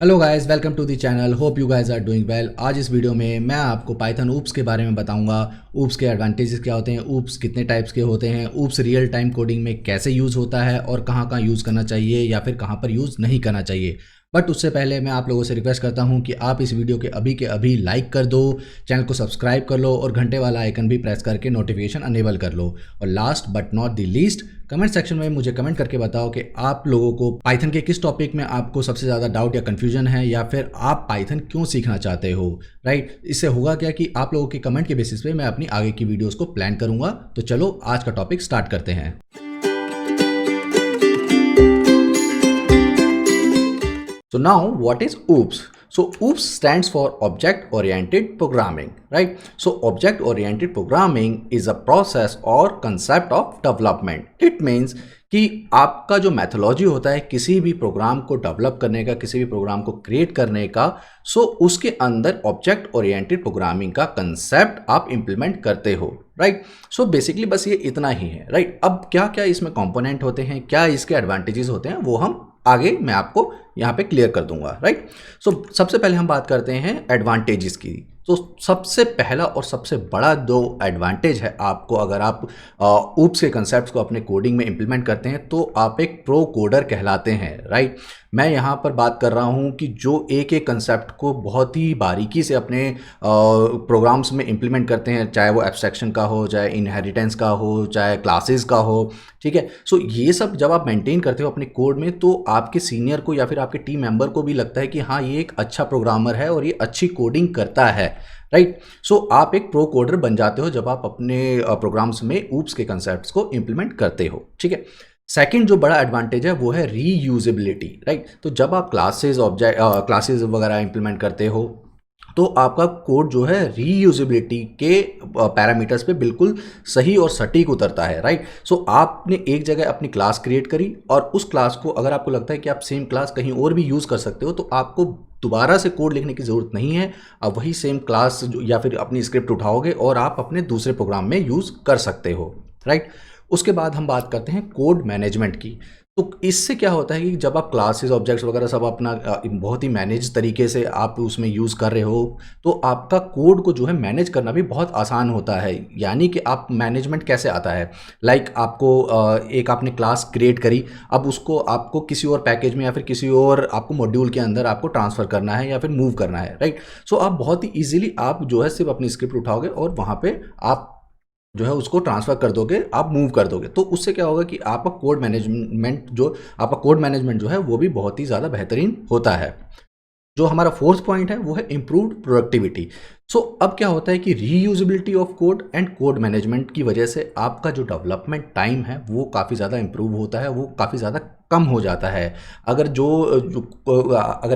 Hello guys, welcome to the channel. Hope you guys are doing well. आज इस video में मैं आपको पाइथन ऊप्स के बारे में बताऊंगा। ऊप्स के एडवांटेजेस क्या होते हैं, ऊप्स कितने टाइप्स के होते हैं, ऊप्स रियल टाइम कोडिंग में कैसे यूज़ होता है और कहाँ कहाँ यूज़ करना चाहिए या फिर कहाँ पर यूज़ नहीं करना चाहिए। बट उससे पहले मैं आप लोगों से रिक्वेस्ट करता हूँ कि आप इस वीडियो के अभी लाइक कर दो, चैनल को सब्सक्राइब कर लो और घंटे वाला आइकन भी प्रेस करके नोटिफिकेशन अनेबल कर लो। और last but not the least, comment section में मुझे कमेंट करके बताओ कि आप लोगों को पाइथन के किस टॉपिक में आपको सबसे ज़्यादा डाउट या कन्फ्यूजन है, या फिर आप पाइथन क्यों सीखना चाहते हो। राइट, इससे होगा क्या कि आप लोगों के कमेंट के बेसिस पे मैं अपनी आगे की वीडियोस को प्लान करूंगा। तो चलो आज का टॉपिक स्टार्ट करते हैं। So now what is OOPS? So OOPS stands for Object Oriented Programming, right? So Object Oriented Programming is a process or concept of development. It means कि आपका जो मैथोलॉजी होता है किसी भी प्रोग्राम को डेवलप करने का, किसी भी प्रोग्राम को क्रिएट करने का, सो उसके अंदर ऑब्जेक्ट ओरिएंटेड प्रोग्रामिंग का कंसेप्ट आप इंप्लीमेंट करते हो। राइट, सो बेसिकली बस ये इतना ही है। राइट, अब क्या क्या इसमें कंपोनेंट होते हैं, क्या इसके एडवांटेजेस होते हैं, वो हम आगे मैं आपको यहाँ पे क्लियर कर दूंगा। राइट, सो सबसे पहले हम बात करते हैं एडवांटेजेस की। तो सबसे पहला और सबसे बड़ा दो एडवांटेज है आपको, अगर आप ऊप्स के कंसेप्ट को अपने कोडिंग में इंप्लीमेंट करते हैं तो आप एक प्रो कोडर कहलाते हैं। राइट, मैं यहाँ पर बात कर रहा हूँ कि जो एक एक कंसेप्ट को बहुत ही बारीकी से अपने प्रोग्राम्स में इंप्लीमेंट करते हैं, चाहे वो एब्स्ट्रैक्शन का हो, चाहे इनहेरिटेंस का हो, चाहे क्लासेस का हो। ठीक है, सो ये सब जब आप मेंटेन करते हो अपने कोड में तो आपके सीनियर को या फिर आपके टीम मेंबर को भी लगता है कि हाँ, ये एक अच्छा प्रोग्रामर है और ये अच्छी कोडिंग करता है। राइट, सो आप एक प्रो कोडर बन जाते हो जब आप अपने प्रोग्राम्स में ऊप्स के कंसेप्ट्स को इंप्लीमेंट करते हो। ठीक है, सेकंड जो बड़ा एडवांटेज है वो है रीयूजेबिलिटी। राइट, तो जब आप क्लासेस वगैरह इंप्लीमेंट करते हो तो आपका कोड जो है रीयूजेबिलिटी के पैरामीटर्स पे बिल्कुल सही और सटीक उतरता है। राइट, सो आपने एक जगह अपनी क्लास क्रिएट करी और उस क्लास को अगर आपको लगता है कि आप सेम क्लास कहीं और भी यूज़ कर सकते हो तो आपको दोबारा से कोड लिखने की ज़रूरत नहीं है। आप वही सेम क्लास या फिर अपनी स्क्रिप्ट उठाओगे और आप अपने दूसरे प्रोग्राम में यूज़ कर सकते हो। राइट, उसके बाद हम बात करते हैं कोड मैनेजमेंट की। तो इससे क्या होता है कि जब आप क्लासेस ऑब्जेक्ट्स वगैरह सब अपना बहुत ही मैनेज तरीके से आप उसमें यूज़ कर रहे हो तो आपका कोड को जो है मैनेज करना भी बहुत आसान होता है। यानी कि आप मैनेजमेंट कैसे आता है, लाइक आपको एक आपने क्लास क्रिएट करी, अब उसको आपको किसी और पैकेज में या फिर किसी और आपको मॉड्यूल के अंदर आपको ट्रांसफ़र करना है या फिर मूव करना है। राइट, सो आप बहुत ही ईजिली आप जो है सिर्फ अपनी स्क्रिप्ट उठाओगे और वहाँ पे आप जो है उसको ट्रांसफ़र कर दोगे, आप मूव कर दोगे। तो उससे क्या होगा कि आपका कोड मैनेजमेंट जो है वो भी बहुत ही ज़्यादा बेहतरीन होता है। जो हमारा फोर्थ पॉइंट है वो है इम्प्रूव्ड प्रोडक्टिविटी। सो अब क्या होता है कि reusability of code and code management की वजह से आपका जो डेवलपमेंट टाइम है वो काफ़ी ज़्यादा इम्प्रूव होता है, वो काफ़ी ज़्यादा कम हो जाता है। अगर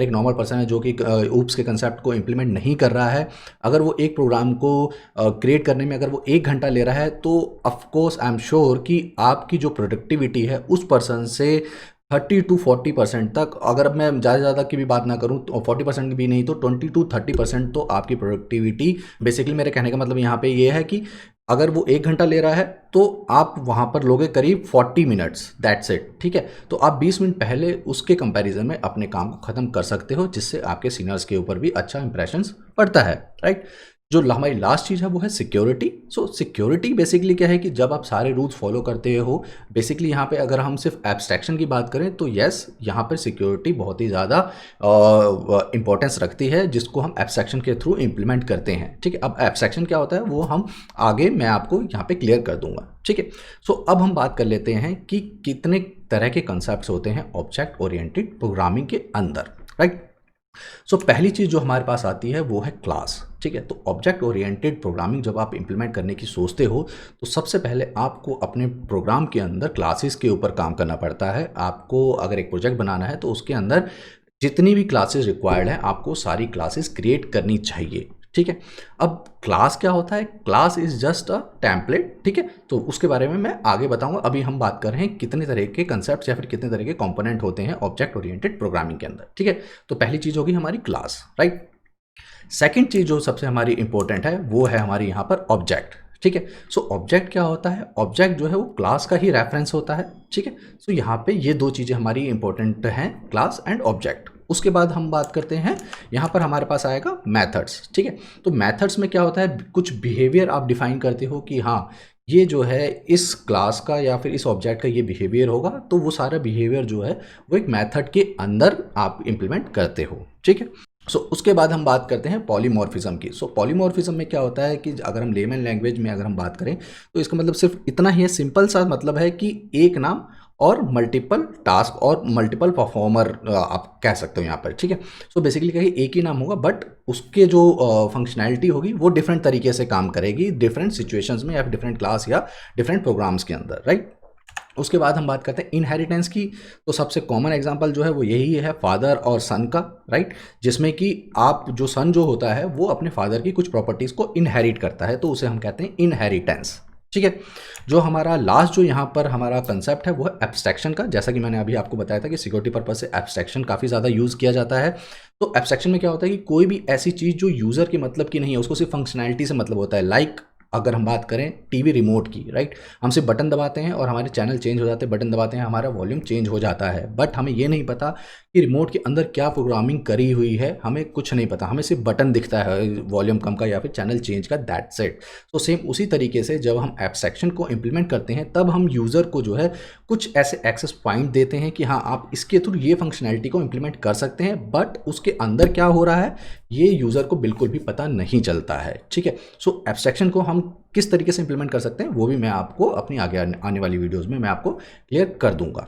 एक नॉर्मल पर्सन है जो कि ऊप्स के कंसेप्ट को इम्प्लीमेंट नहीं कर रहा है, अगर वो एक प्रोग्राम को क्रिएट करने में अगर वो 1 घंटा ले रहा है तो ऑफकोर्स आई एम श्योर कि आपकी जो प्रोडक्टिविटी है उस पर्सन से 30 to 40% तक, अगर मैं ज़्यादा से ज़्यादा की भी बात ना करूँ तो 40% भी नहीं तो 20 to 30% तो आपकी प्रोडक्टिविटी, बेसिकली मेरे कहने का मतलब यहाँ पे ये है कि अगर वो 1 घंटा ले रहा है तो आप वहाँ पर लोगे करीब 40 मिनट्स, दैट्स इट। ठीक है, तो आप 20 मिनट पहले उसके कंपैरिजन में अपने काम को ख़त्म कर सकते हो, जिससे आपके सीनियर्स के ऊपर भी अच्छा इंप्रेशंस पड़ता है। राइट, जो हमारी लास्ट चीज़ है वो है सिक्योरिटी। सो सिक्योरिटी बेसिकली क्या है कि जब आप सारे रूल्स फॉलो करते हो, बेसिकली यहाँ पे अगर हम सिर्फ एब्स्ट्रैक्शन की बात करें तो यस, यहाँ पर सिक्योरिटी बहुत ही ज़्यादा इंपॉर्टेंस रखती है, जिसको हम एब्स्ट्रैक्शन के थ्रू इम्प्लीमेंट करते हैं। ठीक है, अब एब्स्ट्रैक्शन क्या होता है वो हम आगे मैं आपको यहाँ पे क्लियर कर दूंगा। ठीक है, सो अब हम बात कर लेते हैं कि कितने तरह के कंसेप्ट होते हैं ऑब्जेक्ट ओरिएंटेड प्रोग्रामिंग के अंदर। राइट, सो पहली चीज़ जो हमारे पास आती है वो है क्लास। ठीक है, तो ऑब्जेक्ट ओरिएंटेड प्रोग्रामिंग जब आप इंप्लीमेंट करने की सोचते हो तो सबसे पहले आपको अपने प्रोग्राम के अंदर क्लासेस के ऊपर काम करना पड़ता है। आपको अगर एक प्रोजेक्ट बनाना है तो उसके अंदर जितनी भी क्लासेस रिक्वायर्ड हैं आपको सारी क्लासेस क्रिएट करनी चाहिए। ठीक है, अब क्लास क्या होता है, class is just a template. ठीक है, तो उसके बारे में मैं आगे बताऊंगा। अभी हम बात कर रहे हैं कितने तरह के कंसेप्ट या फिर कितने तरह के कंपोनेंट होते हैं ऑब्जेक्ट ओरिएंटेड प्रोग्रामिंग के अंदर। ठीक है, तो पहली चीज़ होगी हमारी क्लास। राइट, सेकेंड चीज़ जो सबसे हमारी इंपॉर्टेंट है वो है हमारी यहाँ पर ऑब्जेक्ट। ठीक है, सो ऑब्जेक्ट क्या होता है, ऑब्जेक्ट जो है वो क्लास का ही रेफरेंस होता है। ठीक है, सो यहाँ पे ये दो चीज़ें हमारी इंपॉर्टेंट हैं, क्लास एंड ऑब्जेक्ट। उसके बाद हम बात करते हैं, यहाँ पर हमारे पास आएगा मेथड्स। ठीक है, तो मेथड्स में क्या होता है, कुछ बिहेवियर आप डिफाइन करते हो कि हाँ ये जो है इस क्लास का या फिर इस ऑब्जेक्ट का ये बिहेवियर होगा, तो वो सारा बिहेवियर जो है वो एक मेथड के अंदर आप इम्प्लीमेंट करते हो। ठीक है, सो उसके बाद हम बात करते हैं पॉलीमॉर्फिज्म की। सो पॉलीमॉर्फिज्म में क्या होता है कि अगर हम लेमन लैंग्वेज में अगर हम बात करें तो इसका मतलब सिर्फ इतना ही है, सिंपल सा मतलब है कि एक नाम और मल्टीपल टास्क और मल्टीपल परफॉर्मर आप कह सकते हो यहाँ पर। ठीक है, सो बेसिकली क्या है, एक ही नाम होगा बट उसके जो फंक्शनैलिटी होगी वो डिफरेंट तरीके से काम करेगी डिफरेंट सिचुएशंस में या डिफरेंट क्लास या डिफरेंट प्रोग्राम्स के अंदर, राइट। उसके बाद हम बात करते हैं इनहेरिटेंस की। तो सबसे कॉमन एग्जांपल जो है वो यही है, फादर और सन का, राइट, जिसमें कि आप जो सन जो होता है वो अपने फादर की कुछ प्रॉपर्टीज़ को इनहेरिट करता है, तो उसे हम कहते हैं इनहेरिटेंस। ठीक है, जो हमारा लास्ट जो यहाँ पर हमारा कंसेप्ट है वो है एब्स्ट्रैक्शन का। जैसा कि मैंने अभी आपको बताया था कि सिक्योरिटी पर्पज से एब्स्ट्रैक्शन काफ़ी ज़्यादा यूज़ किया जाता है। तो एब्स्ट्रैक्शन में क्या होता है कि कोई भी ऐसी चीज़ जो यूज़र की मतलब की नहीं है, उसको सिर्फ फंक्शनैलिटी से मतलब होता है। लाइक अगर हम बात करें टीवी रिमोट की, राइट, हम सिर्फ बटन दबाते हैं और हमारे चैनल चेंज हो जाते हैं, बटन दबाते हैं हमारा वॉल्यूम चेंज हो जाता है, बट हमें ये नहीं पता कि रिमोट के अंदर क्या प्रोग्रामिंग करी हुई है, हमें कुछ नहीं पता, हमें सिर्फ बटन दिखता है वॉल्यूम कम का या फिर चैनल चेंज का, दैट्स इट। तो सेम उसी तरीके से जब हम एब्स्ट्रैक्शन को इम्प्लीमेंट करते हैं तब हम यूज़र को जो है कुछ ऐसे एक्सेस पॉइंट देते हैं कि हाँ आप इसके थ्रू ये फंक्शनैलिटी को इम्प्लीमेंट कर सकते हैं, बट उसके अंदर क्या हो रहा है ये यूज़र को बिल्कुल भी पता नहीं चलता है। ठीक है, सो एब्स्ट्रैक्शन को हम किस तरीके से इंप्लीमेंट कर सकते हैं वो भी मैं आपको अपनी आगे आने वाली वीडियोस में मैं आपको क्लियर कर दूंगा,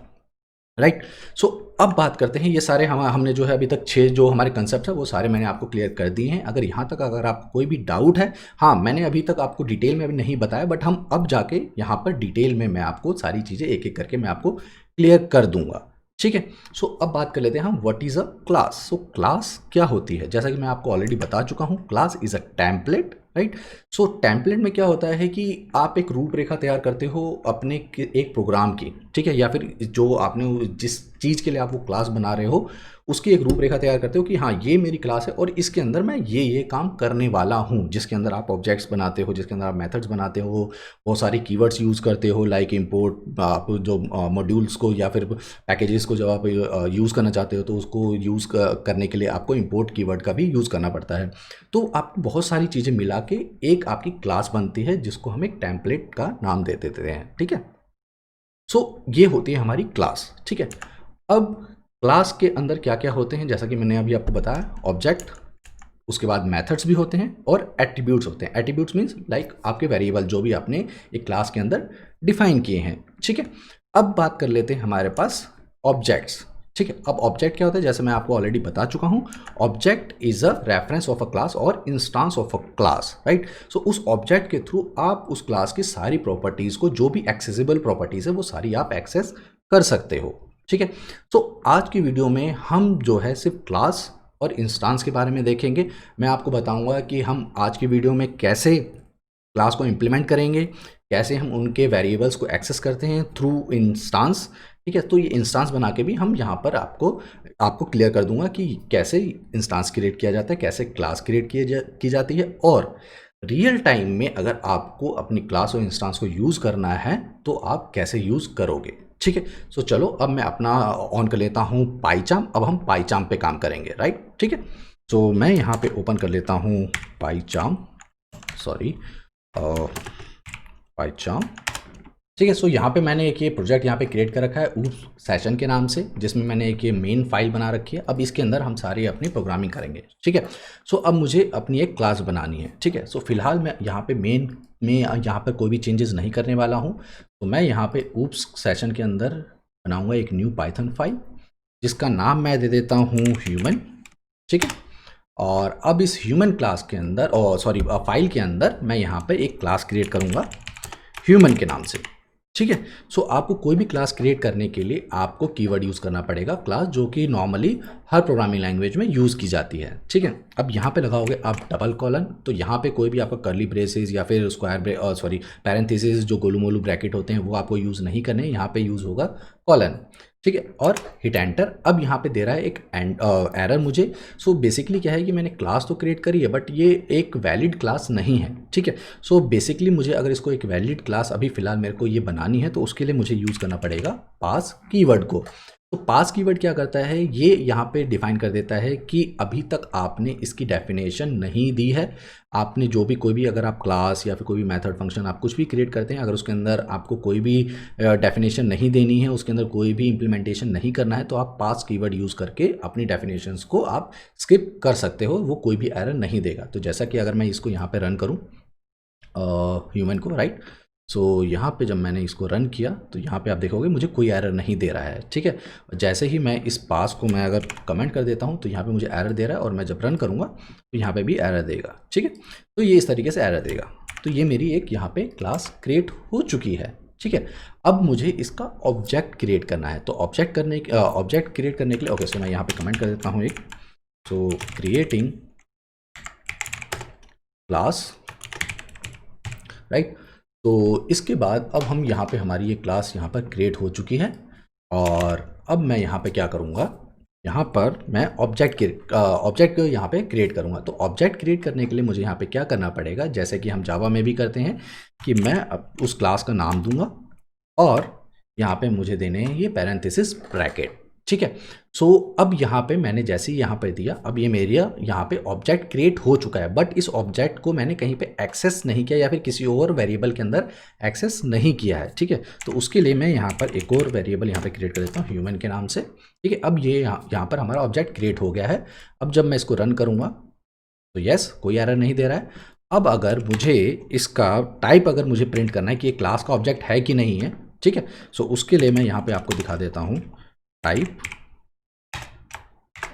राइट। सो अब बात करते हैं, ये सारे हमने जो है अभी तक 6 जो हमारे कंसेप्ट है वो सारे मैंने आपको क्लियर कर दिए हैं। अगर यहाँ तक अगर आपको कोई भी डाउट है, हाँ मैंने अभी तक आपको डिटेल में अभी नहीं बताया, बट हम अब जाके यहाँ पर डिटेल में मैं आपको सारी चीज़ें एक एक करके मैं आपको क्लियर कर दूंगा। ठीक है, सो अब बात कर लेते हैं हम what is a class. So class क्या होती है, जैसा कि मैं आपको ऑलरेडी बता चुका हूँ, class is a template, right. So template में क्या होता है कि आप एक रूपरेखा तैयार करते हो अपने एक प्रोग्राम की, ठीक है, या फिर जो आपने जिस चीज़ के लिए आप वो क्लास बना रहे हो उसकी एक रूपरेखा तैयार करते हो कि हाँ ये मेरी क्लास है और इसके अंदर मैं ये काम करने वाला हूँ, जिसके अंदर आप ऑब्जेक्ट्स बनाते हो, जिसके अंदर आप मेथड्स बनाते हो, बहुत सारी कीवर्ड्स यूज़ करते हो, लाइक इंपोर्ट, आप जो मॉड्यूल्स को या फिर पैकेजेस को जब आप यूज़ करना चाहते हो तो उसको यूज़ करने के लिए आपको इंपोर्ट कीवर्ड का भी यूज़ करना पड़ता है। तो आप बहुत सारी चीज़ें मिला के एक आपकी क्लास बनती है जिसको हम एक टेम्पलेट का नाम दे देते हैं। ठीक है, सो ये होती है हमारी क्लास। ठीक है, अब क्लास के अंदर क्या क्या होते हैं, जैसा कि मैंने अभी आपको बताया, ऑब्जेक्ट, उसके बाद मेथड्स भी होते हैं और एट्रीब्यूट्स होते हैं। एट्रीब्यूट्स मीन्स लाइक आपके वेरिएबल जो भी आपने एक क्लास के अंदर डिफाइन किए हैं। ठीक है, अब बात कर लेते हैं हमारे पास ऑब्जेक्ट्स। ठीक है, अब ऑब्जेक्ट क्या होता है, जैसे मैं आपको ऑलरेडी बता चुका हूँ, object is a reference of a class और instance of a class, right. So उस ऑब्जेक्ट के थ्रू आप उस क्लास की सारी प्रॉपर्टीज़ को, जो भी एक्सेसिबल प्रॉपर्टीज़ है वो सारी आप एक्सेस कर सकते हो। ठीक है, तो आज की वीडियो में हम जो है सिर्फ क्लास और इंस्टांस के बारे में देखेंगे। मैं आपको बताऊंगा कि हम आज की वीडियो में कैसे क्लास को इम्प्लीमेंट करेंगे, कैसे हम उनके वेरिएबल्स को एक्सेस करते हैं थ्रू इंस्टांस। ठीक है, तो ये इंस्टांस बना के भी हम यहाँ पर आपको क्लियर कर दूंगा कि कैसे इंस्टांस क्रिएट किया जाता है, कैसे क्लास क्रिएट की जाती है, और रियल टाइम में अगर आपको अपनी क्लास और इंस्टांस को यूज़ करना है तो आप कैसे यूज़ करोगे। ठीक है, सो चलो अब मैं अपना ऑन कर लेता हूँ पाईचार्म। अब हम पाईचार्म पे काम करेंगे, राइट। ठीक है, सो मैं यहाँ पे ओपन कर लेता हूँ पाईचार्म, सॉरी पाईचार्म। ठीक है, सो यहाँ पे मैंने एक ये प्रोजेक्ट यहाँ पे क्रिएट कर रखा है ऊप्स सेशन के नाम से, जिसमें मैंने एक ये मेन फाइल बना रखी है। अब इसके अंदर हम सारी अपनी प्रोग्रामिंग करेंगे। ठीक है, सो अब मुझे अपनी एक क्लास बनानी है। ठीक है, सो फिलहाल मैं यहाँ पे मेन में यहाँ पर कोई भी चेंजेस नहीं करने वाला हूँ। तो मैं यहाँ पे ऊप्स सेशन के अंदर बनाऊँगा एक न्यू पाइथन फाइल, जिसका नाम मैं दे देता हूँ ह्यूमन। ठीक है, और अब इस ह्यूमन क्लास के अंदर, फाइल के अंदर मैं यहाँ पर एक क्लास क्रिएट करूँगा ह्यूमन के नाम से। ठीक है, सो आपको कोई भी क्लास क्रिएट करने के लिए आपको कीवर्ड यूज़ करना पड़ेगा, क्लास, जो कि नॉर्मली हर प्रोग्रामिंग लैंग्वेज में यूज़ की जाती है। ठीक है, अब यहाँ पे लगाओगे आप डबल कॉलन, तो यहाँ पे कोई भी आपका कर्ली ब्रेसेस या फिर स्क्वायर पैरेंथेसिस जो गोलू मोलू ब्रैकेट होते हैं वो आपको यूज़ नहीं करने, यहाँ पे यूज़ होगा कॉलन। ठीक है, और हिट एंटर। अब यहाँ पे दे रहा है एक एरर मुझे। सो बेसिकली क्या है कि मैंने क्लास तो क्रिएट करी है बट ये एक वैलिड क्लास नहीं है। ठीक है, सो बेसिकली मुझे अगर इसको एक वैलिड क्लास अभी फ़िलहाल मेरे को ये बनानी है तो उसके लिए मुझे यूज़ करना पड़ेगा पास कीवर्ड को। तो तो पास कीवर्ड क्या करता है, ये यहाँ पे डिफाइन कर देता है कि अभी तक आपने इसकी डेफिनेशन नहीं दी है। आपने जो भी कोई भी अगर आप क्लास या फिर कोई भी मेथड फंक्शन आप कुछ भी क्रिएट करते हैं, अगर उसके अंदर आपको कोई भी डेफिनेशन नहीं देनी है, उसके अंदर कोई भी इम्प्लीमेंटेशन नहीं करना है, तो आप पास कीवर्ड यूज़ करके अपनी डेफिनेशंस को आप स्किप कर सकते हो, वो कोई भी एरर नहीं देगा। तो जैसा कि अगर मैं इसको यहाँ पे रन करूँ ह्यूमन को, राइट, सो यहाँ पे जब मैंने इसको रन किया तो यहाँ पे आप देखोगे मुझे कोई एरर नहीं दे रहा है, ठीक है। जैसे ही मैं इस पास को मैं अगर कमेंट कर देता हूँ तो यहाँ पे मुझे एरर दे रहा है, और मैं जब रन करूँगा तो यहाँ पे भी एरर देगा, ठीक है। तो ये इस तरीके से एरर देगा। तो ये मेरी एक यहाँ पे क्लास क्रिएट हो चुकी है, ठीक है। अब मुझे इसका ऑब्जेक्ट क्रिएट करना है। तो ऑब्जेक्ट क्रिएट करने के लिए ओके, सो मैं यहाँ पे कमेंट कर देता हूँ एक, सो क्रिएटिंग क्लास, राइट। तो इसके बाद अब हम यहाँ पे हमारी ये क्लास यहाँ पर क्रिएट हो चुकी है, और अब मैं यहाँ पे क्या करूँगा, यहाँ पर मैं ऑब्जेक्ट यहाँ पे क्रिएट करूँगा। तो ऑब्जेक्ट क्रिएट करने के लिए मुझे यहाँ पे क्या करना पड़ेगा, जैसे कि हम जावा में भी करते हैं कि मैं अब उस क्लास का नाम दूंगा, और यहाँ पे मुझे देने हैं ये पैरेंथेसिस ब्रैकेट, ठीक है। सो अब यहाँ पे मैंने जैसे ही यहाँ पे दिया, अब ये मेरा यहाँ पे ऑब्जेक्ट क्रिएट हो चुका है, बट इस ऑब्जेक्ट को मैंने कहीं पे एक्सेस नहीं किया या फिर किसी और वेरिएबल के अंदर एक्सेस नहीं किया है, ठीक है। तो उसके लिए मैं यहाँ पर एक और वेरिएबल यहाँ पे क्रिएट कर देता हूँ ह्यूमन के नाम से, ठीक है। अब ये यहाँ पर हमारा ऑब्जेक्ट क्रिएट हो गया है। अब जब मैं इसको रन करूँगा तो यस, कोई एरर नहीं दे रहा है। अब अगर मुझे इसका टाइप अगर मुझे प्रिंट करना है कि ये क्लास का ऑब्जेक्ट है कि नहीं है, ठीक है, सो उसके लिए मैं यहाँ पे आपको दिखा देता हूँ टाइप,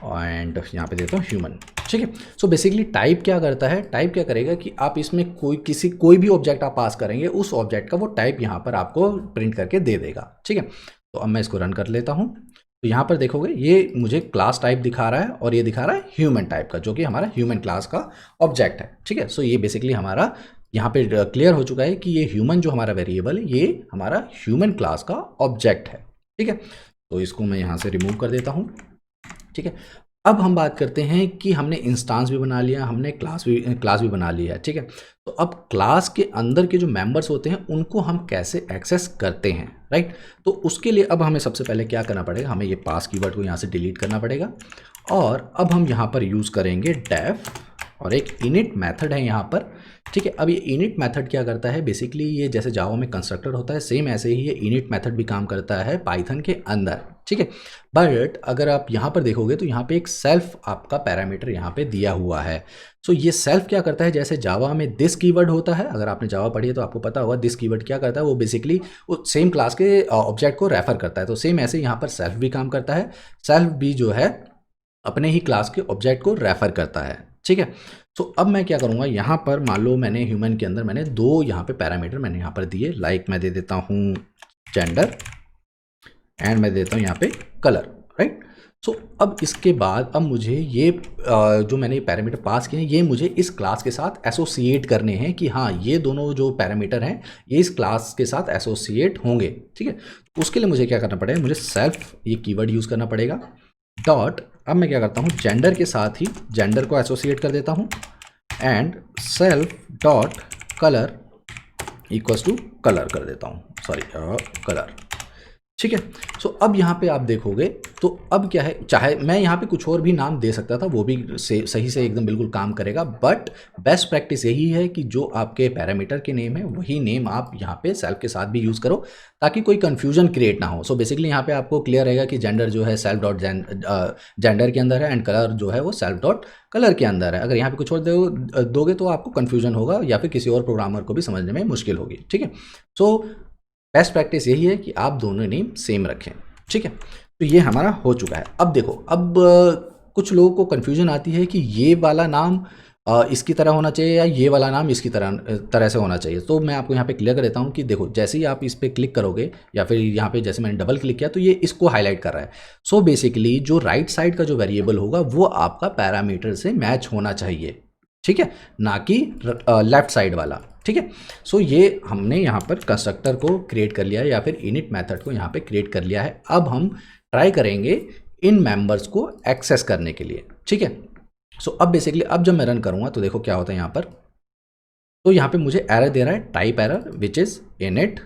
एंड यहाँ पे देता हूँ ह्यूमन, ठीक है। सो बेसिकली टाइप क्या करता है, टाइप क्या करेगा कि आप इसमें कोई भी ऑब्जेक्ट आप पास करेंगे, उस ऑब्जेक्ट का वो टाइप यहाँ पर आपको प्रिंट करके दे देगा, ठीक है। तो अब मैं इसको रन कर लेता हूँ। तो यहाँ पर देखोगे ये मुझे क्लास टाइप दिखा रहा है, और ये दिखा रहा है ह्यूमन टाइप का, जो कि हमारा ह्यूमन क्लास का ऑब्जेक्ट है, ठीक है। सो ये बेसिकली हमारा यहाँ पे क्लियर हो चुका है कि ये ह्यूमन जो हमारा वेरिएबल है, ये हमारा ह्यूमन क्लास का ऑब्जेक्ट है, ठीक है। तो इसको मैं यहाँ से रिमूव कर देता हूँ, ठीक है। अब हम बात करते हैं कि हमने इंस्टेंस भी बना लिया, हमने क्लास भी बना लिया है, ठीक है। तो अब क्लास के अंदर के जो मेंबर्स होते हैं उनको हम कैसे एक्सेस करते हैं, राइट। तो उसके लिए अब हमें सबसे पहले क्या करना पड़ेगा, हमें ये पास कीवर्ड को यहाँ से डिलीट करना पड़ेगा, और अब हम यहाँ पर यूज़ करेंगे डेफ, और एक इनिट मेथड है यहाँ पर, ठीक है। अब ये इनिट मेथड क्या करता है, बेसिकली ये जैसे जावा में कंस्ट्रक्टर होता है, सेम ऐसे ही ये इनिट मेथड भी काम करता है पाइथन के अंदर, ठीक है। बट अगर आप यहाँ पर देखोगे तो यहाँ पे एक सेल्फ आपका पैरामीटर यहाँ पे दिया हुआ है। सो ये सेल्फ क्या करता है, जैसे जावा में दिस कीवर्ड होता है, अगर आपने जावा पढ़ी है तो आपको पता होगा दिस कीवर्ड क्या करता है, वो बेसिकली वो सेम क्लास के ऑब्जेक्ट को रेफर करता है। तो सेम ऐसे यहाँ पर सेल्फ भी काम करता है, सेल्फ भी जो है अपने ही क्लास के ऑब्जेक्ट को रेफर करता है, ठीक है। तो अब मैं क्या करूँगा, यहाँ पर मान लो मैंने ह्यूमन के अंदर मैंने दो यहाँ पे पैरामीटर मैंने यहाँ पर दिए, लाइक मैं दे देता हूँ जेंडर, एंड मैं देता हूँ यहाँ पे कलर, राइट। सो अब इसके बाद अब मुझे ये जो मैंने पैरामीटर पास किए हैं, ये मुझे इस क्लास के साथ एसोसिएट करने हैं कि हाँ ये दोनों जो पैरामीटर हैं ये इस क्लास के साथ एसोसिएट होंगे, ठीक है। उसके लिए मुझे क्या करना पड़ेगा, मुझे सेल्फ ये कीवर्ड यूज़ करना पड़ेगा, डॉट, अब मैं क्या करता हूँ जेंडर के साथ ही जेंडर को एसोसिएट कर देता हूँ, and self dot colour equals to colour कर देता हूँ, सॉरी कलर, ठीक है। सो अब यहाँ पे आप देखोगे तो अब क्या है, चाहे मैं यहाँ पे कुछ और भी नाम दे सकता था, वो भी सही से एकदम बिल्कुल काम करेगा, बट बेस्ट प्रैक्टिस यही है कि जो आपके पैरामीटर के नेम है वही नेम आप यहाँ पे सेल्फ के साथ भी यूज़ करो, ताकि कोई कन्फ्यूजन क्रिएट ना हो। सो बेसिकली यहाँ पे आपको क्लियर रहेगा कि जेंडर जो है सेल्फ डॉट जेंडर के अंदर है, एंड कलर जो है वो सेल्फ डॉट कलर के अंदर है। अगर यहाँ पे कुछ और दोगे तो आपको कन्फ्यूजन होगा, या फिर किसी और प्रोग्रामर को भी समझने में मुश्किल होगी, ठीक है। सो बेस्ट प्रैक्टिस यही है कि आप दोनों नेम सेम रखें, ठीक है। तो ये हमारा हो चुका है। अब देखो, अब कुछ लोगों को कन्फ्यूजन आती है कि ये वाला नाम इसकी तरह होना चाहिए या ये वाला नाम इसकी तरह से होना चाहिए। तो मैं आपको यहाँ पे क्लियर कर देता हूँ कि देखो, जैसे ही आप इस पर क्लिक करोगे या फिर यहाँ पे जैसे मैंने डबल क्लिक किया तो ये इसको हाईलाइट कर रहा है। सो बेसिकली जो राइट साइड का जो वेरिएबल होगा वो आपका पैरामीटर से मैच होना चाहिए, ठीक है, ना कि लेफ्ट साइड वाला, ठीक है। सो ये हमने यहाँ पर कंस्ट्रक्टर को क्रिएट कर लिया है, या फिर इनिट मेथड को यहाँ पे क्रिएट कर लिया है। अब हम ट्राई करेंगे इन मेंबर्स को एक्सेस करने के लिए, ठीक है। सो अब बेसिकली अब जब मैं रन करूँगा तो देखो क्या होता है यहाँ पर, तो यहाँ पे मुझे एरर दे रहा है, type error which is init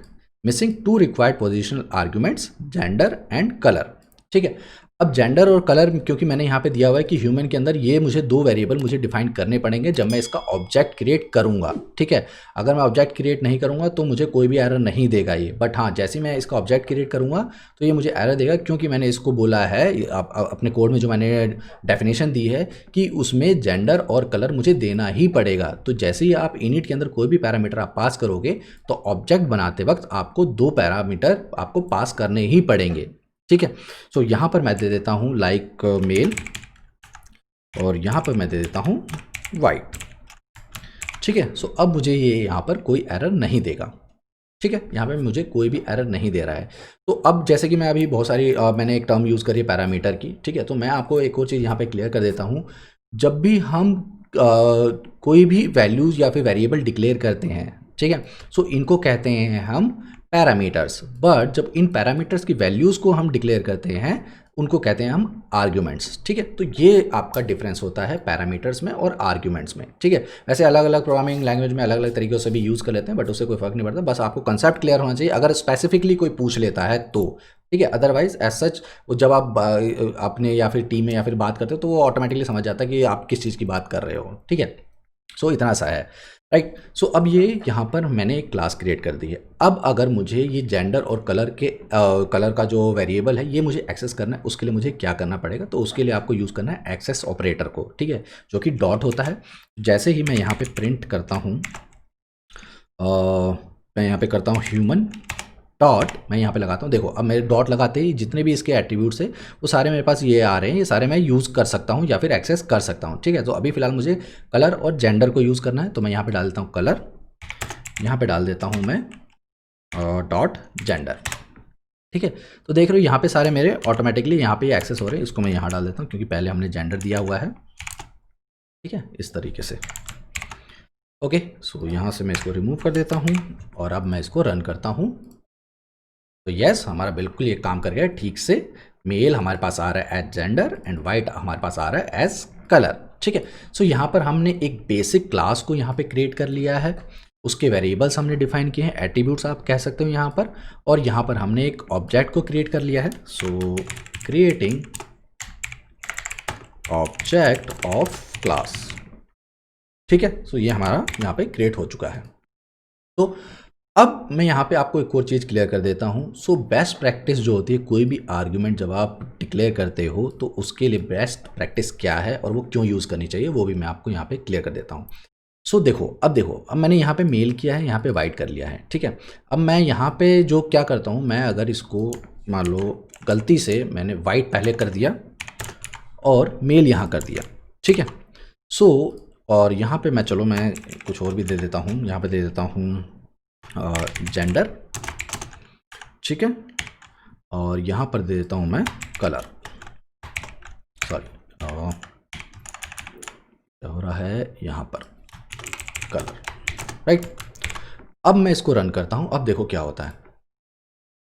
missing 2 required positional arguments gender and colour, ठीक है। अब जेंडर और कलर क्योंकि मैंने यहाँ पे दिया हुआ है कि ह्यूमन के अंदर ये मुझे दो वेरिएबल मुझे डिफाइन करने पड़ेंगे जब मैं इसका ऑब्जेक्ट क्रिएट करूँगा, ठीक है। अगर मैं ऑब्जेक्ट क्रिएट नहीं करूँगा तो मुझे कोई भी एरर नहीं देगा ये, बट हाँ जैसे मैं इसका ऑब्जेक्ट क्रिएट करूँगा तो ये मुझे एरर देगा, क्योंकि मैंने इसको बोला है अपने कोड में जो मैंने डेफिनेशन दी है कि उसमें जेंडर और कलर मुझे देना ही पड़ेगा। तो जैसे ही आप इनिट के अंदर कोई भी पैरामीटर आप पास करोगे तो ऑब्जेक्ट बनाते वक्त आपको दो पैरामीटर आपको पास करने ही पड़ेंगे, ठीक है। सो यहाँ पर मैं दे देता हूँ लाइक मेल और यहाँ पर मैं दे देता हूँ वाइट, ठीक है। सो अब मुझे ये यहाँ पर कोई एरर नहीं देगा, ठीक है। यहाँ पे मुझे कोई भी एरर नहीं दे रहा है। तो अब जैसे कि मैं अभी बहुत सारी मैंने एक टर्म यूज़ करी है पैरामीटर की, ठीक है। तो मैं आपको एक और चीज़ यहाँ पे क्लियर कर देता हूँ। जब भी हम कोई भी वैल्यूज़ या फिर वेरिएबल डिक्लेयर करते हैं, ठीक है, सो इनको कहते हैं हम पैरामीटर्स। बट जब इन पैरामीटर्स की वैल्यूज़ को हम डिक्लेयर करते हैं उनको कहते हैं हम आर्ग्यूमेंट्स, ठीक है। तो ये आपका डिफरेंस होता है पैरामीटर्स में और आर्ग्यूमेंट्स में, ठीक है। वैसे अलग अलग प्रोग्रामिंग लैंग्वेज में अलग अलग तरीक़ों से भी यूज़ कर लेते हैं, बट उससे कोई फ़र्क नहीं पड़ता, बस आपको कंसेप्ट क्लियर होना चाहिए अगर स्पेसिफिकली कोई पूछ लेता है तो, ठीक है। अदरवाइज एज सच जब आप अपने या फिर टीम में या फिर बात करते हो तो वो ऑटोमेटिकली समझ जाता है कि आप किस चीज़ की बात कर रहे हो, ठीक है। सो इतना सा है, राइट। सो अब ये यहाँ पर मैंने एक क्लास क्रिएट कर दी है। अब अगर मुझे ये जेंडर और कलर के कलर का जो वेरिएबल है ये मुझे एक्सेस करना है, उसके लिए मुझे क्या करना पड़ेगा, तो उसके लिए आपको यूज़ करना है एक्सेस ऑपरेटर को, ठीक है, जो कि डॉट होता है। जैसे ही मैं यहाँ पे प्रिंट करता हूँ, मैं यहाँ पे करता हूँ ह्यूमन डॉट, मैं यहाँ पे लगाता हूँ, देखो अब मेरे डॉट लगाते ही जितने भी इसके एट्रीब्यूट्स है वो सारे मेरे पास ये आ रहे हैं, ये सारे मैं यूज़ कर सकता हूँ या फिर एक्सेस कर सकता हूँ, ठीक है। तो अभी फ़िलहाल मुझे कलर और जेंडर को यूज़ करना है, तो मैं यहाँ पे डाल देता हूँ कलर, यहाँ पे डाल देता हूँ मैं डॉट जेंडर, ठीक है। तो देख रहे हो यहाँ पे सारे मेरे ऑटोमेटिकली यहाँ पे एक्सेस हो रहे हैं। इसको मैं यहाँ डाल देता हूँ क्योंकि पहले हमने जेंडर दिया हुआ है, ठीक है, इस तरीके से। ओके, सो यहाँ से मैं इसको रिमूव कर देता हूँ और अब मैं इसको रन करता हूँ। तो यस, हमारा बिल्कुल ये काम कर गया ठीक से। मेल हमारे पास आ रहा है एज जेंडर एंड वाइट हमारे पास आ रहा है एज कलर, ठीक है। सो यहाँ पर हमने एक बेसिक क्लास को यहाँ पे क्रिएट कर लिया है, उसके वेरिएबल्स हमने डिफाइन किए हैं, एट्रीब्यूट्स आप कह सकते हो यहाँ पर, और यहाँ पर हमने एक ऑब्जेक्ट को क्रिएट कर लिया है। सो क्रिएटिंग ऑब्जेक्ट ऑफ क्लास, ठीक है। सो ये हमारा यहाँ पे क्रिएट हो चुका है। तो अब मैं यहाँ पे आपको एक और चीज़ क्लियर कर देता हूँ। सो बेस्ट प्रैक्टिस जो होती है, कोई भी आर्ग्यूमेंट जब आप डिक्लेयर करते हो तो उसके लिए बेस्ट प्रैक्टिस क्या है और वो क्यों यूज़ करनी चाहिए वो भी मैं आपको यहाँ पे क्लियर कर देता हूँ। सो देखो अब मैंने यहाँ पे मेल किया है, यहाँ पे वाइट कर लिया है, ठीक है। अब मैं यहाँ पे जो क्या करता हूँ, मैं अगर इसको मान लो गलती से मैंने वाइट पहले कर दिया और मेल यहाँ कर दिया, ठीक है। सो और यहाँ पे मैं मैं कुछ और भी दे देता हूँ, यहाँ पे दे देता हूँ जेंडर, ठीक है, और यहाँ पर दे देता हूँ मैं कलर, सॉरी क्या हो रहा है यहाँ पर, कलर, राइट। अब मैं इसको रन करता हूँ, अब देखो क्या होता है।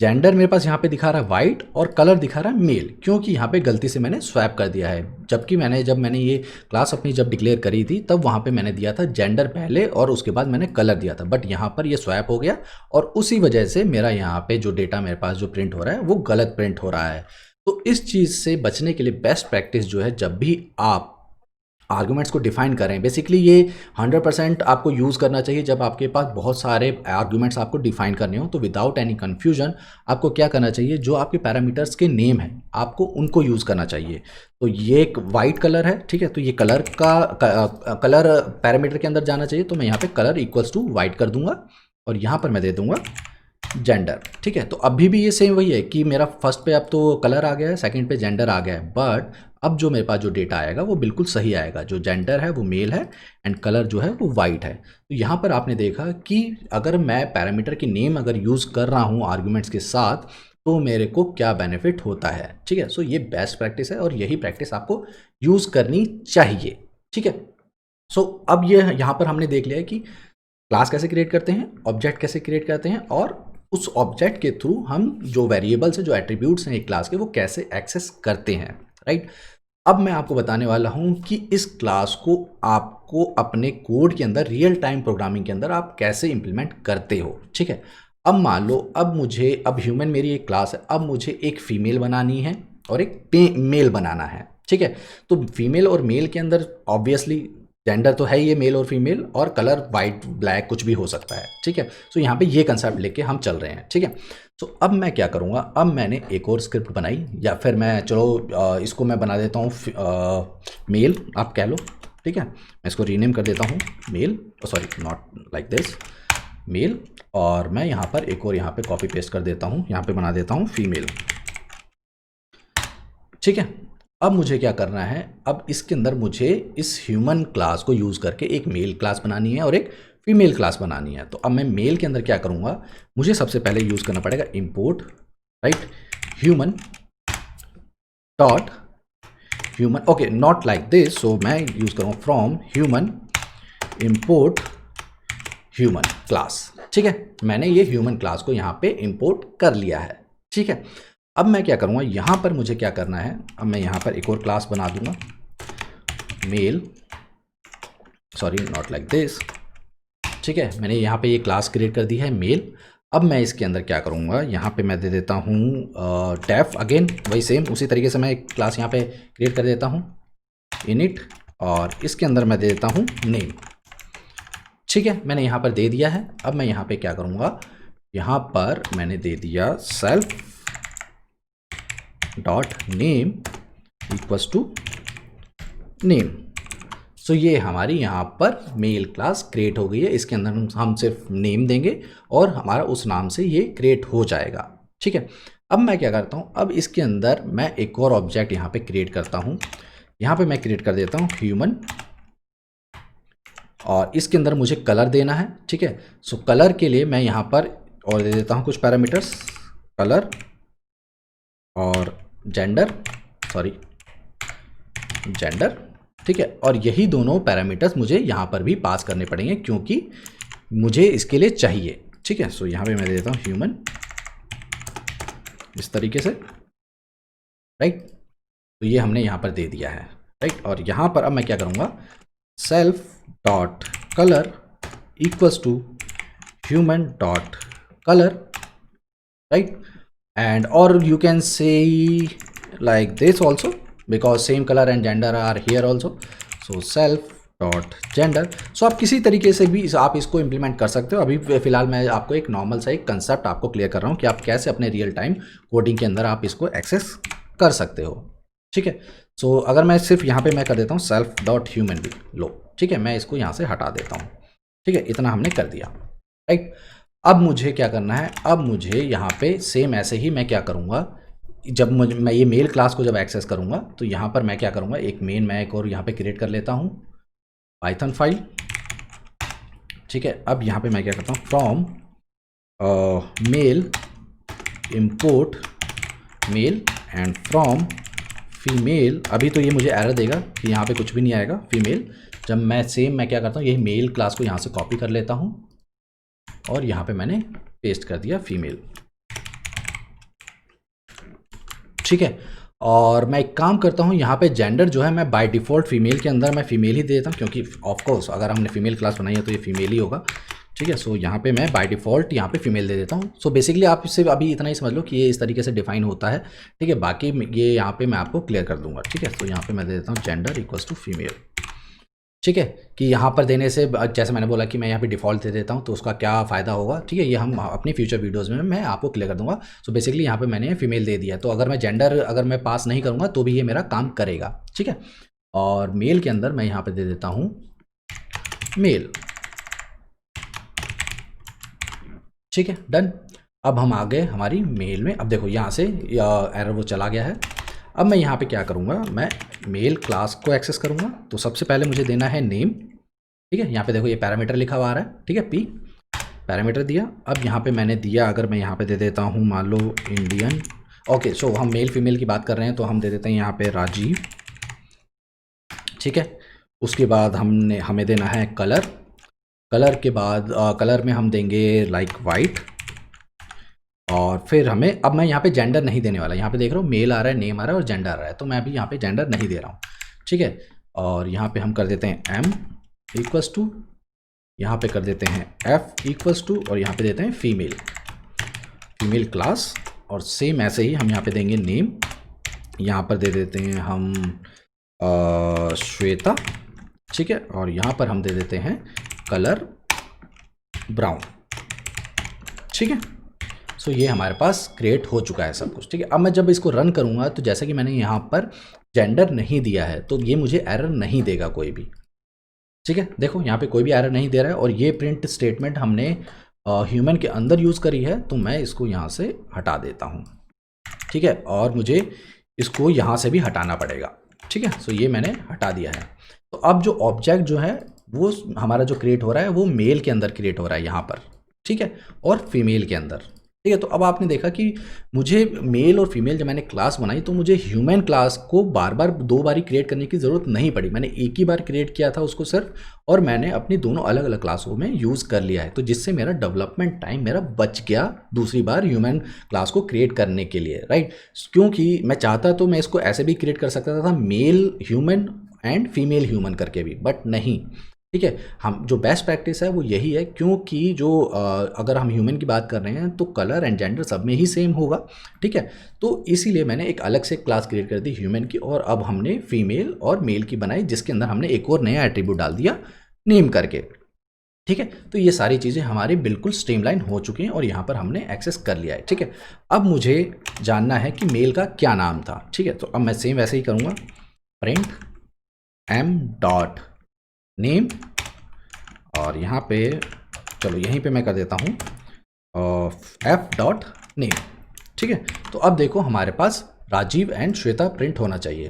जेंडर मेरे पास यहाँ पे दिखा रहा है वाइट और कलर दिखा रहा है मेल, क्योंकि यहाँ पे गलती से मैंने स्वैप कर दिया है। जबकि जब मैंने ये क्लास अपनी जब डिक्लेयर करी थी तब वहाँ पे मैंने दिया था जेंडर पहले और उसके बाद मैंने कलर दिया था, बट यहाँ पर ये स्वैप हो गया और उसी वजह से मेरा यहाँ पे जो डेटा मेरे पास जो प्रिंट हो रहा है वो गलत प्रिंट हो रहा है। तो इस चीज़ से बचने के लिए बेस्ट प्रैक्टिस जो है, जब भी आप आर्गुमेंट्स को डिफाइन करें, बेसिकली ये 100% आपको यूज़ करना चाहिए जब आपके पास बहुत सारे आर्गुमेंट्स आपको डिफाइन करने हो। तो विदाउट एनी कन्फ्यूजन आपको क्या करना चाहिए, जो आपके पैरामीटर्स के नेम हैं आपको उनको यूज़ करना चाहिए। तो ये एक वाइट कलर है, ठीक है, तो ये कलर का कलर पैरामीटर के अंदर जाना चाहिए। तो मैं यहाँ पे कलर इक्वल्स टू वाइट कर दूंगा और यहाँ पर मैं दे दूंगा जेंडर, ठीक है। तो अभी भी ये सेम वही है कि मेरा फर्स्ट पे अब तो कलर आ गया है, सेकंड पे जेंडर आ गया है, बट अब जो मेरे पास जो डेटा आएगा वो बिल्कुल सही आएगा। जो जेंडर है वो मेल है एंड कलर जो है वो वाइट है। तो यहाँ पर आपने देखा कि अगर मैं पैरामीटर की नेम अगर यूज़ कर रहा हूँ आर्गुमेंट्स के साथ तो मेरे को क्या बेनिफिट होता है, ठीक है। सो ये बेस्ट प्रैक्टिस है और यही प्रैक्टिस आपको यूज़ करनी चाहिए, ठीक है। सो अब ये यहाँ पर हमने देख लिया है कि क्लास कैसे क्रिएट करते हैं, ऑब्जेक्ट कैसे क्रिएट करते हैं और उस ऑब्जेक्ट के थ्रू हम जो वेरिएबल्स हैं, जो एट्रीब्यूट्स हैं एक क्लास के, वो कैसे एक्सेस करते हैं, राइट। अब मैं आपको बताने वाला हूं कि इस क्लास को आपको अपने कोड के अंदर, रियल टाइम प्रोग्रामिंग के अंदर आप कैसे इंप्लीमेंट करते हो, ठीक है। अब मान लो अब ह्यूमन मेरी एक क्लास है, अब मुझे एक फीमेल बनानी है और एक मेल बनाना है, ठीक है। तो फीमेल और मेल के अंदर ऑब्वियसली जेंडर तो है ही, ये मेल और फीमेल, और कलर वाइट ब्लैक कुछ भी हो सकता है, ठीक है। सो यहाँ पे ये कंसेप्ट लेके हम चल रहे हैं, ठीक है। सो अब मैं क्या करूँगा, अब मैंने एक और स्क्रिप्ट बनाई, या फिर मैं चलो इसको मैं बना देता हूँ मेल, आप कह लो, ठीक है। मैं इसको रीनेम कर देता हूँ male, sorry not like this, male, और मैं यहाँ पर एक और यहाँ पे कॉपी पेस्ट कर देता हूँ, यहाँ पे बना देता हूँ फीमेल, ठीक है। अब मुझे क्या करना है, अब इसके अंदर मुझे इस ह्यूमन क्लास को यूज़ करके एक मेल क्लास बनानी है और एक फीमेल क्लास बनानी है। तो अब मैं मेल के अंदर क्या करूँगा, मुझे सबसे पहले यूज़ करना पड़ेगा import, right, human dot human, okay not like this, so मैं यूज़ करूँगा from human import human class, ठीक है। मैंने ये ह्यूमन क्लास को यहाँ पे इंपोर्ट कर लिया है, ठीक है। अब मैं क्या करूँगा, यहाँ पर मुझे क्या करना है, अब मैं यहाँ पर एक और क्लास बना दूँगा male, sorry not like this, ठीक है। मैंने यहाँ पे ये क्लास क्रिएट कर दी है मेल। अब मैं इसके अंदर क्या करूँगा, यहाँ पे मैं दे देता हूँ डेफ, अगेन वही सेम उसी तरीके से मैं एक क्लास यहाँ पे क्रिएट कर देता हूँ इनिट, और इसके अंदर मैं दे देता हूँ नेम, ठीक है। मैंने यहाँ पर दे दिया है। अब मैं यहाँ पे क्या करूँगा, यहाँ पर मैंने दे दिया self dot name equals to name. So ये हमारी यहाँ पर मेल क्लास क्रिएट हो गई है। इसके अंदर हम सिर्फ नेम देंगे और हमारा उस नाम से ये क्रिएट हो जाएगा, ठीक है। अब मैं क्या करता हूँ, अब इसके अंदर मैं एक और ऑब्जेक्ट यहाँ पे क्रिएट करता हूँ। यहाँ पे मैं क्रिएट कर देता हूँ ह्यूमन, और इसके अंदर मुझे कलर देना है, ठीक है। सो कलर के लिए मैं यहाँ पर और दे देता हूँ कुछ पैरामीटर्स, कलर और जेंडर, सॉरी जेंडर, ठीक है। और यही दोनों पैरामीटर्स मुझे यहाँ पर भी पास करने पड़ेंगे क्योंकि मुझे इसके लिए चाहिए, ठीक है। सो यहाँ पे मैं दे देता हूँ ह्यूमन इस तरीके से, राइट। तो ये हमने यहाँ पर दे दिया है, राइट। और यहाँ पर अब मैं क्या करूँगा, self dot colour equals to human dot colour, right. and or you can say like this also because same color and gender are here also, so self dot gender। so आप किसी तरीके से भी आप इसको इम्प्लीमेंट कर सकते हो। अभी फिलहाल मैं आपको एक नॉर्मल सा एक कंसेप्ट आपको क्लियर कर रहा हूँ कि आप कैसे अपने रियल टाइम कोडिंग के अंदर आप इसको एक्सेस कर सकते हो, ठीक है। सो अगर मैं सिर्फ यहाँ पे मैं कर देता हूँ सेल्फ डॉट ह्यूमन भी लो, ठीक है। मैं इसको यहाँ से हटा देता हूँ, ठीक है। इतना हमने कर दिया, राइट। अब मुझे क्या करना है, अब मुझे यहाँ पे सेम ऐसे ही मैं क्या करूँगा, जब मैं ये मेल क्लास को जब एक्सेस करूँगा तो यहाँ पर मैं क्या करूँगा, एक मेन मैं एक और यहाँ पे क्रिएट कर लेता हूँ पाइथन फाइल, ठीक है। अब यहाँ पे मैं क्या करता हूँ from male import male and from female. अभी तो ये मुझे एरर देगा कि यहाँ पे कुछ भी नहीं आएगा फीमेल। जब मैं सेम मैं क्या करता हूँ, यही मेल क्लास को यहाँ से कॉपी कर लेता हूँ और यहाँ पे मैंने पेस्ट कर दिया फीमेल, ठीक है। और मैं एक काम करता हूँ, यहाँ पे जेंडर जो है मैं बाय डिफ़ॉल्ट फीमेल के अंदर मैं फीमेल ही दे देता हूँ क्योंकि ऑफ कोर्स अगर हमने फीमेल क्लास बनाई है तो ये फीमेल ही होगा, ठीक है। सो यहाँ पे मैं बाय डिफ़ॉल्ट यहाँ पे फीमेल दे देता हूँ। सो बेसिकली आप इससे अभी इतना ही समझ लो कि ये इस तरीके से डिफाइन होता है, ठीक है। बाकी ये यहाँ पे मैं आपको क्लियर कर दूंगा, ठीक है। तो यहाँ पे मैं दे देता हूँ जेंडर इक्वल्स टू फीमेल, ठीक है। कि यहाँ पर देने से जैसे मैंने बोला कि मैं यहाँ पे डिफ़ॉल्ट दे देता हूँ तो उसका क्या फ़ायदा होगा, ठीक है। ये हम अपनी फ्यूचर वीडियोज़ में मैं आपको क्लियर कर दूंगा। सो बेसिकली यहाँ पे मैंने फीमेल दे दिया, तो अगर मैं जेंडर अगर मैं पास नहीं करूँगा तो भी ये मेरा काम करेगा, ठीक है। और मेल के अंदर मैं यहाँ पर दे देता हूँ मेल, ठीक है, डन। अब हम आ गए हमारी मेल में। अब देखो यहाँ से एरर वो चला गया है। अब मैं यहाँ पे क्या करूँगा, मैं मेल क्लास को एक्सेस करूँगा। तो सबसे पहले मुझे देना है नेम, ठीक है। यहाँ पे देखो ये पैरामीटर लिखा हुआ आ रहा है, ठीक है, पी पैरामीटर दिया। अब यहाँ पे मैंने दिया, अगर मैं यहाँ पे दे देता हूँ मान लो इंडियन, ओके। सो हम मेल फीमेल की बात कर रहे हैं तो हम दे देते हैं यहाँ पे राजीव, ठीक है। उसके बाद हमें देना है कलर, कलर के बाद कलर में हम देंगे लाइक वाइट। और फिर हमें, अब मैं यहाँ पे जेंडर नहीं देने वाला, यहाँ पे देख रहा हूँ मेल आ रहा है, नेम आ रहा है और जेंडर आ रहा है, तो मैं अभी यहाँ पे जेंडर नहीं दे रहा हूँ, ठीक है। और यहाँ पे हम कर देते हैं एम इक्वल्स टू, यहाँ पे कर देते हैं एफ इक्वल्स टू, और यहाँ पे देते हैं फीमेल, फीमेल क्लास। और सेम ऐसे ही हम यहाँ पे देंगे नेम यहाँ पर दे देते हैं हम श्वेता, ठीक है, और यहाँ पर हम दे देते हैं कलर ब्राउन, ठीक है। सो ये हमारे पास क्रिएट हो चुका है सब कुछ, ठीक है। अब मैं जब इसको रन करूँगा तो जैसा कि मैंने यहाँ पर जेंडर नहीं दिया है तो ये मुझे एरर नहीं देगा कोई भी, ठीक है। देखो यहाँ पे कोई भी एरर नहीं दे रहा है, और ये प्रिंट स्टेटमेंट हमने ह्यूमन के अंदर यूज़ करी है, तो मैं इसको यहाँ से हटा देता हूँ, ठीक है, और मुझे इसको यहाँ से भी हटाना पड़ेगा, ठीक है। सो ये मैंने हटा दिया है। तो अब जो ऑब्जेक्ट जो है वो हमारा जो क्रिएट हो रहा है वो मेल के अंदर क्रिएट हो रहा है यहाँ पर, ठीक है, और फीमेल के अंदर, ठीक है। तो अब आपने देखा कि मुझे मेल और फीमेल जब मैंने क्लास बनाई तो मुझे ह्यूमन क्लास को बार बार 2 बारी क्रिएट करने की ज़रूरत नहीं पड़ी, मैंने एक ही बार क्रिएट किया था उसको सिर्फ, और मैंने अपनी दोनों अलग अलग क्लासों में यूज़ कर लिया है, तो जिससे मेरा डेवलपमेंट टाइम मेरा बच गया दूसरी बार ह्यूमन क्लास को क्रिएट करने के लिए, राइट। क्योंकि मैं चाहता तो मैं इसको ऐसे भी क्रिएट कर सकता था, male human and female human करके भी, बट नहीं, ठीक है। हम जो बेस्ट प्रैक्टिस है वो यही है, क्योंकि जो अगर हम ह्यूमन की बात कर रहे हैं तो कलर एंड जेंडर सब में ही सेम होगा, ठीक है। तो इसीलिए मैंने एक अलग से क्लास क्रिएट कर दी ह्यूमन की, और अब हमने फीमेल और मेल की बनाई, जिसके अंदर हमने एक और नया एट्रीब्यूट डाल दिया नेम करके, ठीक है। तो ये सारी चीज़ें हमारी बिल्कुल स्ट्रीमलाइन हो चुकी हैं और यहाँ पर हमने एक्सेस कर लिया है, ठीक है। अब मुझे जानना है कि मेल का क्या नाम था, ठीक है। तो अब मैं सेम वैसे ही करूँगा, प्रिंट एम डॉट नेम, और यहाँ पे चलो यहीं पे मैं कर देता हूँ एफ डॉट नेम, ठीक है। तो अब देखो हमारे पास राजीव एंड श्वेता प्रिंट होना चाहिए,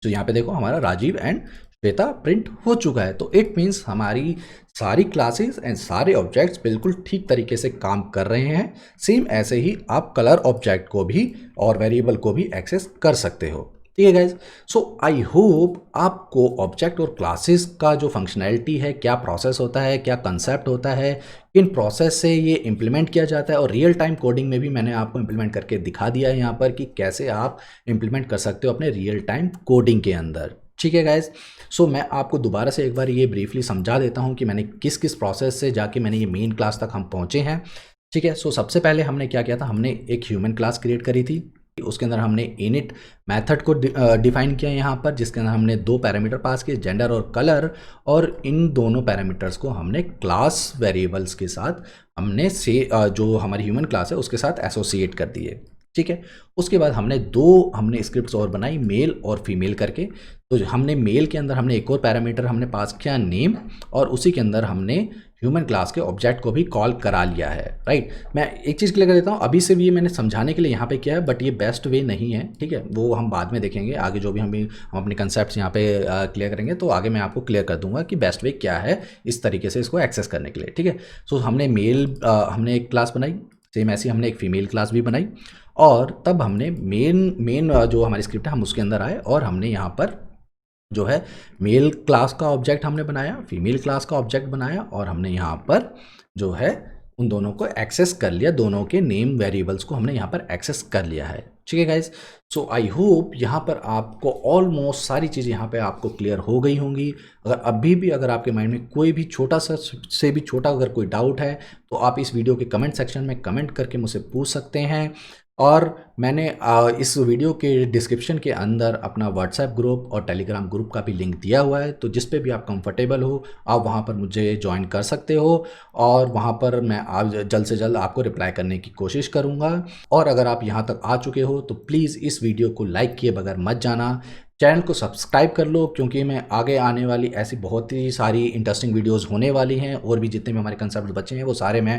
तो यहाँ पे देखो हमारा राजीव एंड श्वेता प्रिंट हो चुका है। तो इट मीन्स हमारी सारी क्लासेस एंड सारे ऑब्जेक्ट्स बिल्कुल ठीक तरीके से काम कर रहे हैं। सेम ऐसे ही आप कलर ऑब्जेक्ट को भी और वेरिएबल को भी एक्सेस कर सकते हो, ठीक है गाइज। सो आई होप आपको ऑब्जेक्ट और क्लासेस का जो फंक्शनैलिटी है, क्या प्रोसेस होता है, क्या कंसेप्ट होता है, किन प्रोसेस से ये इम्प्लीमेंट किया जाता है, और रियल टाइम कोडिंग में भी मैंने आपको इम्प्लीमेंट करके दिखा दिया है यहाँ पर कि कैसे आप इम्प्लीमेंट कर सकते हो अपने रियल टाइम कोडिंग के अंदर, ठीक है गाइज। सो मैं आपको दोबारा से एक बार ये ब्रीफली समझा देता हूँ कि मैंने किस किस प्रोसेस से जाके मैंने ये मेन क्लास तक हम पहुँचे हैं, ठीक है। सो सबसे पहले हमने क्या किया था, हमने एक ह्यूमन क्लास क्रिएट करी थी, उसके अंदर हमने इनिट मेथड को डिफाइन किया यहाँ पर, जिसके अंदर हमने 2 पैरामीटर पास किए, जेंडर और कलर, और इन दोनों पैरामीटर्स को हमने क्लास वेरिएबल्स के साथ हमने से जो हमारी ह्यूमन क्लास है उसके साथ एसोसिएट कर दिए, ठीक है। उसके बाद हमने स्क्रिप्ट्स और बनाई, मेल और फीमेल करके। तो हमने मेल के अंदर हमने एक और पैरामीटर हमने पास किया नेम, और उसी के अंदर हमने ह्यूमन क्लास के ऑब्जेक्ट को भी कॉल करा लिया है, राइट। मैं एक चीज़ क्लियर कर देता हूँ, अभी से भी ये मैंने समझाने के लिए यहाँ पे किया है, बट ये बेस्ट वे नहीं है, ठीक है। वो हम बाद में देखेंगे आगे, जो भी हम अपने कंसेप्ट यहाँ पे क्लियर करेंगे तो आगे मैं आपको क्लियर कर दूंगा कि बेस्ट वे क्या है इस तरीके से इसको एक्सेस करने के लिए, ठीक है। सो हमने हमने एक क्लास बनाई, सेम ऐसी हमने एक फीमेल क्लास भी बनाई, और तब हमने मेन जो हमारी स्क्रिप्ट है हम उसके अंदर आए, और हमने यहाँ पर जो है मेल क्लास का ऑब्जेक्ट हमने बनाया, फीमेल क्लास का ऑब्जेक्ट बनाया, और हमने यहाँ पर जो है उन दोनों को एक्सेस कर लिया, दोनों के नेम वेरिएबल्स को हमने यहाँ पर एक्सेस कर लिया है, ठीक है गाइज। सो आई होप यहाँ पर आपको ऑलमोस्ट सारी चीज़ें यहाँ पे आपको क्लियर हो गई होंगी। अगर अभी भी अगर आपके माइंड में कोई भी छोटा सा से भी छोटा अगर कोई डाउट है तो आप इस वीडियो के कमेंट सेक्शन में कमेंट करके मुझसे पूछ सकते हैं, और मैंने इस वीडियो के डिस्क्रिप्शन के अंदर अपना व्हाट्सएप ग्रुप और टेलीग्राम ग्रुप का भी लिंक दिया हुआ है, तो जिस पे भी आप कंफर्टेबल हो आप वहाँ पर मुझे ज्वाइन कर सकते हो, और वहाँ पर मैं आप जल्द से जल्द आपको रिप्लाई करने की कोशिश करूँगा। और अगर आप यहाँ तक आ चुके हो तो प्लीज़ इस वीडियो को लाइक किए बगैर मत जाना, चैनल को सब्सक्राइब कर लो, क्योंकि मैं आगे आने वाली ऐसी बहुत ही सारी इंटरेस्टिंग वीडियोस होने वाली हैं, और भी जितने भी हमारे कंसेप्ट बचे हैं वो सारे मैं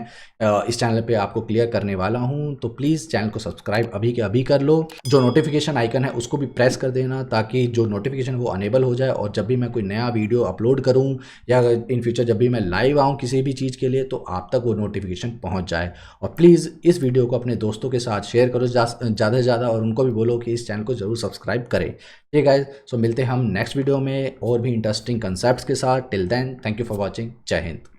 इस चैनल पे आपको क्लियर करने वाला हूं। तो प्लीज़ चैनल को सब्सक्राइब अभी के अभी कर लो, जो नोटिफिकेशन आइकन है उसको भी प्रेस कर देना, ताकि जो नोटिफिकेशन वो अनेबल हो जाए, और जब भी मैं कोई नया वीडियो अपलोड करूँ या इन फ्यूचर जब भी मैं लाइव आऊँ किसी भी चीज़ के लिए, तो आप तक वो नोटिफिकेशन पहुँच जाए। और प्लीज़ इस वीडियो को अपने दोस्तों के साथ शेयर करो ज़्यादा से ज़्यादा, और उनको भी बोलो कि इस चैनल को ज़रूर सब्सक्राइब करें, ठीक है गाइज। सो मिलते हैं हम नेक्स्ट वीडियो में और भी इंटरेस्टिंग कंसेप्ट्स के साथ। Till then, thank you for watching. Jai Hind.